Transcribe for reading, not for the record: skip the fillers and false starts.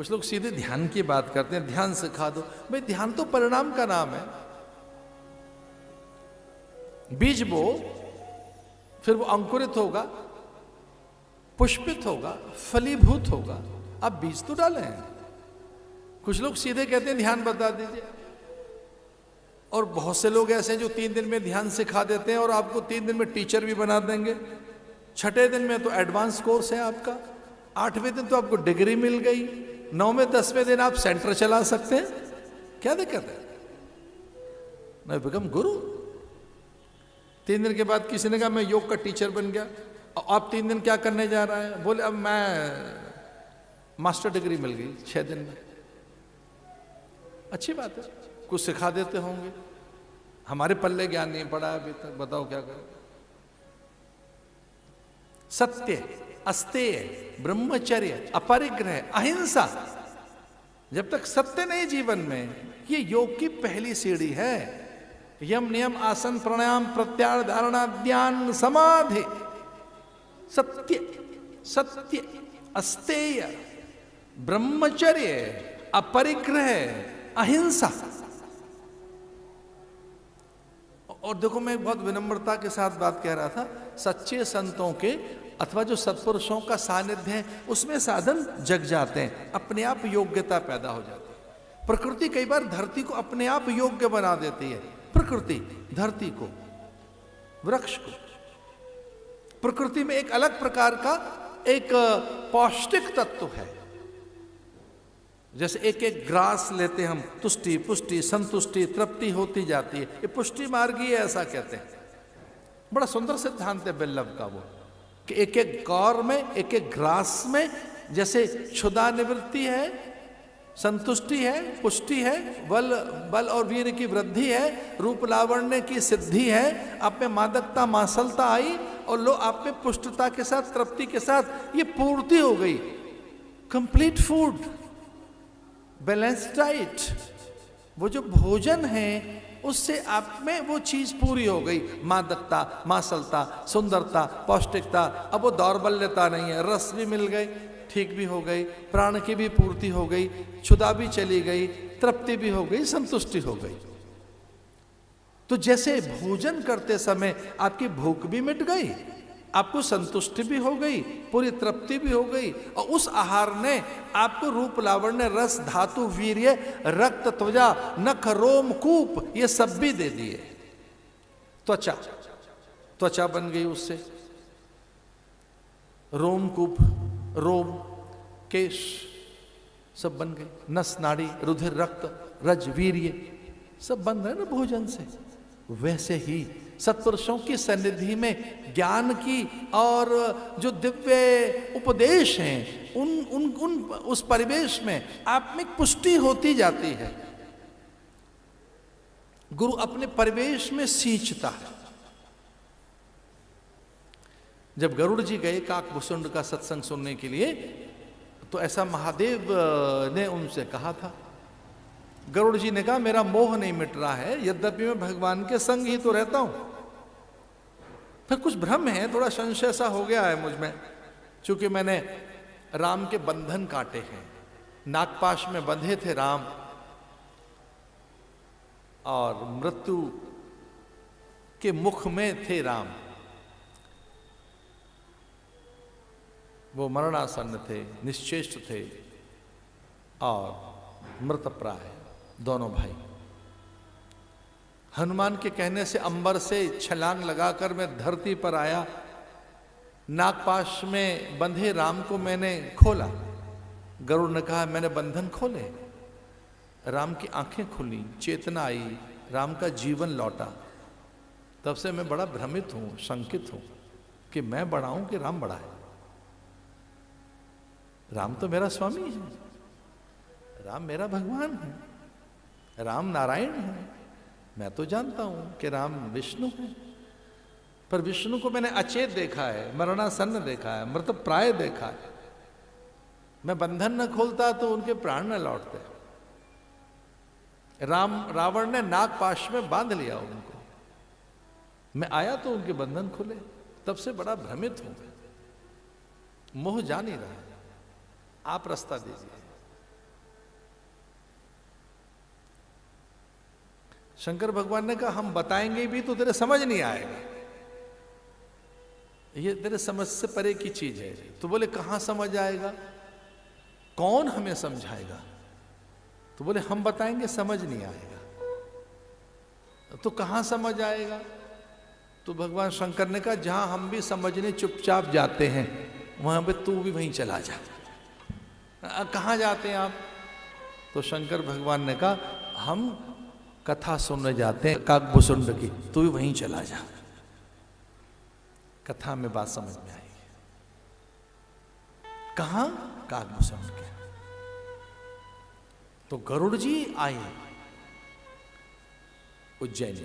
कुछ लोग सीधे ध्यान की बात करते हैं, ध्यान सिखा दो। भाई ध्यान तो परिणाम का नाम है। बीज बो, फिर वो अंकुरित होगा, पुष्पित होगा, फलीभूत होगा। आप बीज तो डाले हैं। कुछ लोग सीधे कहते हैं ध्यान बता दीजिए, और बहुत से लोग ऐसे हैं जो 3 दिन में ध्यान सिखा देते हैं और आपको 3 दिन में टीचर भी बना देंगे। 6ठे दिन में तो एडवांस कोर्स है आपका, 8वें दिन तो आपको डिग्री मिल गई, 9वें 10वें दिन आप सेंटर चला सकते हैं। क्या दिक्कत है? मैं बिकम गुरु। 3 दिन के बाद किसी ने कहा मैं योग का टीचर बन गया। आप 3 दिन क्या करने जा रहा है? बोले अब मैं मास्टर डिग्री मिल गई 6 दिन में। अच्छी बात है, कुछ सिखा देते होंगे। हमारे पल्ले ज्ञान नहीं पड़ा अभी तक, बताओ क्या करें। सत्य, अस्तेय, ब्रह्मचर्य, अपरिग्रह, अहिंसा, जब तक सत्य नहीं जीवन में, ये योग की पहली सीढ़ी है। यम नियम आसन प्राणायाम प्रत्याहार धारणा ध्यान समाधि। सत्य, सत्य, अस्तेय, ब्रह्मचर्य, अपरिग्रह, अहिंसा। और देखो, मैं बहुत विनम्रता के साथ बात कह रहा था, सच्चे संतों के अथवा जो सत्पुरुषों का सानिध्य है उसमें साधन जग जाते हैं, अपने आप योग्यता पैदा हो जाती है। प्रकृति कई बार धरती को अपने आप योग्य बना देती है। प्रकृति धरती को, वृक्ष को, प्रकृति में एक अलग प्रकार का एक पौष्टिक तत्व है। जैसे एक एक ग्रास लेते हम, तुष्टि पुष्टि संतुष्टि तृप्ति होती जाती है, ये पुष्टि मार्गी है ऐसा कहते हैं। बड़ा सुंदर सिद्धांत है बिल्लव का वो, कि एक एक गौर में, एक एक ग्रास में जैसे क्षुधा निवृत्ति है, संतुष्टि है, पुष्टि है, बल और वीर की वृद्धि है, रूप लावण्य की सिद्धि है, आप में मादकता मासलता आई और लो आप में पुष्टता के साथ तृप्ति के साथ ये पूर्ति हो गई। कंप्लीट फूड, बैलेंस डाइट, वो जो भोजन है उससे आप में वो चीज पूरी हो गई। मादकता मासलता सुंदरता पौष्टिकता, अब वो दौर्बल्यता नहीं है, रस भी मिल गए, ठीक भी हो गई, प्राण की भी पूर्ति हो गई, क्षुधा भी चली गई, तृप्ति भी हो गई, संतुष्टि हो गई। तो जैसे भोजन करते समय आपकी भूख भी मिट गई, आपको संतुष्टि भी हो गई, पूरी तृप्ति भी हो गई, और उस आहार ने आपको रूप लावण्य रस धातु वीर्य रक्त त्वचा नख रोम कूप ये सब भी दे दिए। त्वचा, त्वचा बन गई उससे, रोम कूप, रोम केश सब बन गए, नस नाड़ी रुधिर रक्त रज वीर्य सब बन रहे ना भोजन से। वैसे ही सत्पुरुषों की सन्निधि में ज्ञान की और जो दिव्य उपदेश हैं उन उस परिवेश में आप में पुष्टि होती जाती है। गुरु अपने परिवेश में सींचता है। जब गरुड़ जी गए काकभुसुंड का सत्संग सुनने के लिए, तो ऐसा महादेव ने उनसे कहा था। गरुड़ जी ने कहा मेरा मोह नहीं मिट रहा है, यद्यपि मैं भगवान के संग ही तो रहता हूं, फिर कुछ भ्रम है, थोड़ा संशय सा हो गया है मुझ में, क्योंकि मैंने राम के बंधन काटे हैं, नागपाश में बंधे थे राम, और मृत्यु के मुख में थे राम, वो मरणासन्न थे, निश्चेष्ट थे और मृतप्राय दोनों भाई। हनुमान के कहने से अंबर से छलांग लगाकर मैं धरती पर आया, नागपाश में बंधे राम को मैंने खोला। गरुड़ ने कहा मैंने बंधन खोले, राम की आंखें खुली, चेतना आई, राम का जीवन लौटा। तब से मैं बड़ा भ्रमित हूं, शंकित हूं कि मैं बड़ा हूं कि राम बड़ा है। राम तो मेरा स्वामी है, राम मेरा भगवान है, राम नारायण है। मैं तो जानता हूं कि राम विष्णु है, पर विष्णु को मैंने अचेत देखा है, मरणासन्न देखा है, मृतप्राय देखा है। मैं बंधन न खोलता तो उनके प्राण न लौटते। रावण ने नागपाश में बांध लिया उनको, मैं आया तो उनके बंधन खुले। तब से बड़ा भ्रमित हूं, मोह जा नहीं रहा। आप रास्ता दीजिए। शंकर भगवान ने कहा हम बताएंगे भी तो तेरे समझ नहीं आएगा, ये तेरे समझ से परे की चीज है। तो बोले कहां समझ आएगा, कौन हमें समझाएगा? तो बोले हम बताएंगे समझ नहीं आएगा। तो कहां समझ आएगा? तो भगवान शंकर ने कहा जहां हम भी समझने चुपचाप जाते हैं वहां पे तू भी वहीं चला जा। कहां जाते हैं आप? तो शंकर भगवान ने कहा हम कथा सुनने जाते हैं काकभूषुंड की, तू भी वहीं चला जा, कथा में बात समझ में आएगी। कहां? काकभूषुंड के। तो गरुड़ जी आए उज्जैन।